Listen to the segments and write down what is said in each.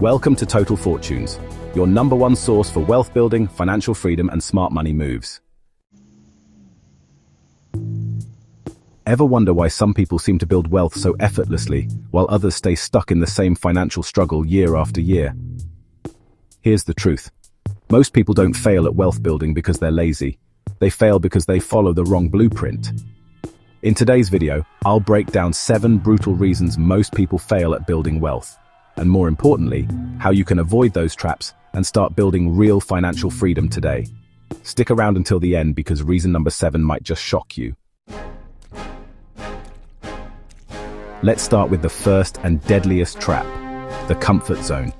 Welcome to Total Fortunes, your number one source for wealth building, financial freedom, and smart money moves. Ever wonder why some people seem to build wealth so effortlessly, while others stay stuck in the same financial struggle year after year? Here's the truth. Most people don't fail at wealth building because they're lazy. They fail because they follow the wrong blueprint. In today's video, I'll break down 7 brutal reasons most people fail at building wealth, and more importantly, how you can avoid those traps and start building real financial freedom today. Stick around until the end because reason number 7 might just shock you. Let's start with the first and deadliest trap, the comfort zone.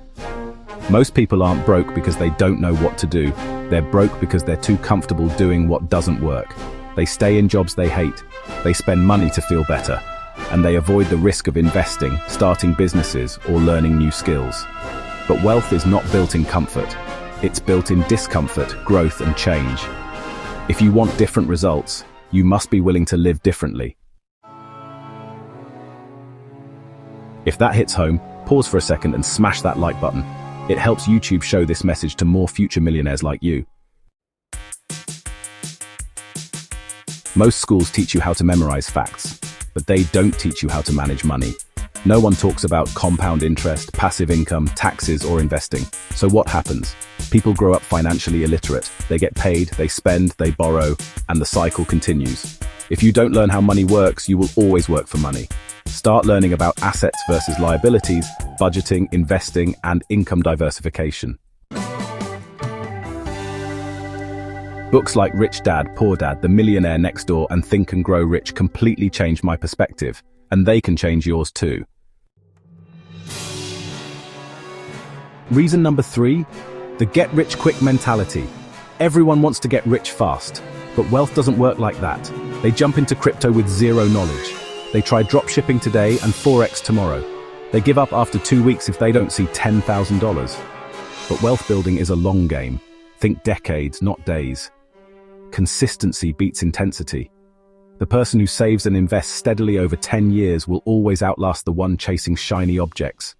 Most people aren't broke because they don't know what to do. They're broke because they're too comfortable doing what doesn't work. They stay in jobs they hate. They spend money to feel better. And they avoid the risk of investing, starting businesses, or learning new skills. But wealth is not built in comfort. It's built in discomfort, growth, and change. If you want different results, you must be willing to live differently. If that hits home, pause for a second and smash that like button. It helps YouTube show this message to more future millionaires like you. Most schools teach you how to memorize facts, but they don't teach you how to manage money. No one talks about compound interest, passive income, taxes, or investing. So what happens? People grow up financially illiterate. They get paid, they spend, they borrow, and the cycle continues. If you don't learn how money works, you will always work for money. Start learning about assets versus liabilities, budgeting, investing, and income diversification. Books like Rich Dad, Poor Dad, The Millionaire Next Door, and Think and Grow Rich completely changed my perspective, and they can change yours too. Reason number 3, the get-rich-quick mentality. Everyone wants to get rich fast, but wealth doesn't work like that. They jump into crypto with zero knowledge. They try drop shipping today and Forex tomorrow. They give up after 2 weeks if they don't see $10,000. But wealth building is a long game. Think decades, not days. Consistency beats intensity. The person who saves and invests steadily over 10 years will always outlast the one chasing shiny objects.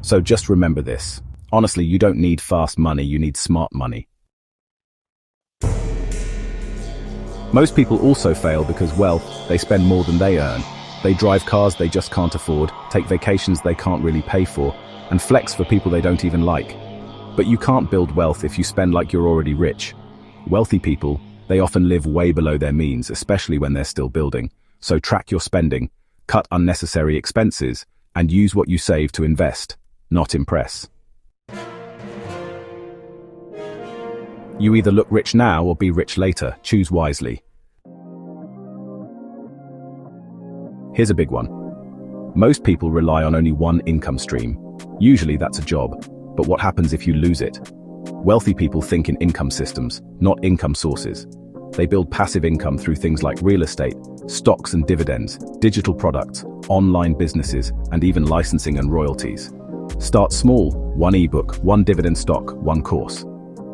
So just remember this. Honestly, you don't need fast money, you need smart money. Most people also fail because, well, they spend more than they earn. They drive cars they just can't afford, take vacations they can't really pay for, and flex for people they don't even like. But you can't build wealth if you spend like you're already rich. Wealthy people, they often live way below their means, especially when they're still building. So track your spending, cut unnecessary expenses, and use what you save to invest, not impress. You either look rich now or be rich later. Choose wisely. Here's a big one. Most people rely on only one income stream. Usually that's a job. But what happens if you lose it? Wealthy people think in income systems, not income sources. They build passive income through things like real estate, stocks and dividends, digital products, online businesses, and even licensing and royalties. Start small, 1 ebook, 1 dividend stock, 1 course.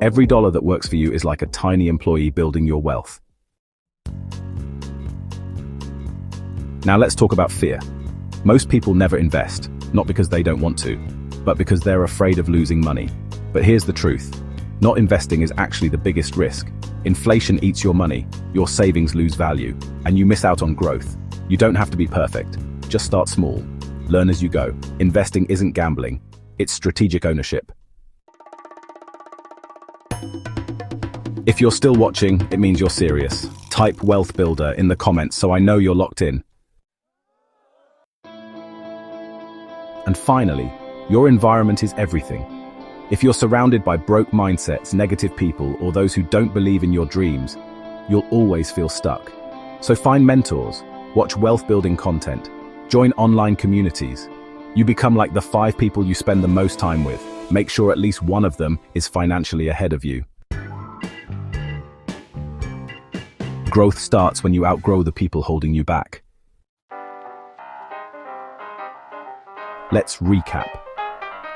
Every dollar that works for you is like a tiny employee building your wealth. Now let's talk about fear. Most people never invest, not because they don't want to, but because they're afraid of losing money. But here's the truth. Not investing is actually the biggest risk. Inflation eats your money, your savings lose value, and you miss out on growth. You don't have to be perfect. Just start small. Learn as you go. Investing isn't gambling. It's strategic ownership. If you're still watching, it means you're serious. Type wealth builder in the comments so I know you're locked in. And finally, your environment is everything. If you're surrounded by broke mindsets, negative people, or those who don't believe in your dreams, you'll always feel stuck. So find mentors, watch wealth building content, join online communities. You become like the 5 people you spend the most time with. Make sure at least one of them is financially ahead of you. Growth starts when you outgrow the people holding you back. Let's recap.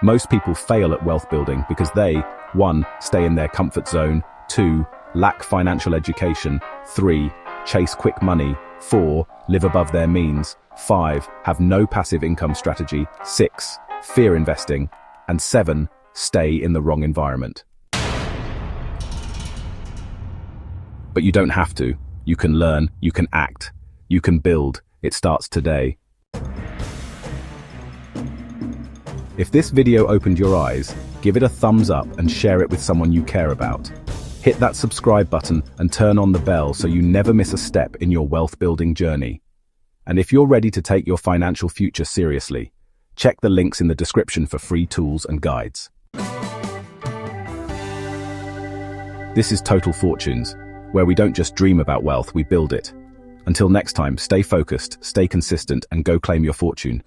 Most people fail at wealth building because they, 1, stay in their comfort zone, 2, lack financial education, 3, chase quick money, 4. Live above their means. 5. Have no passive income strategy. 6. Fear investing. And 7. Stay in the wrong environment. But you don't have to. You can learn, you can act, you can build. It starts today. If this video opened your eyes, give it a thumbs up and share it with someone you care about. Hit that subscribe button and turn on the bell so you never miss a step in your wealth building journey. And if you're ready to take your financial future seriously, check the links in the description for free tools and guides. This is Total Fortunes, where we don't just dream about wealth, we build it. Until next time, stay focused, stay consistent, and go claim your fortune.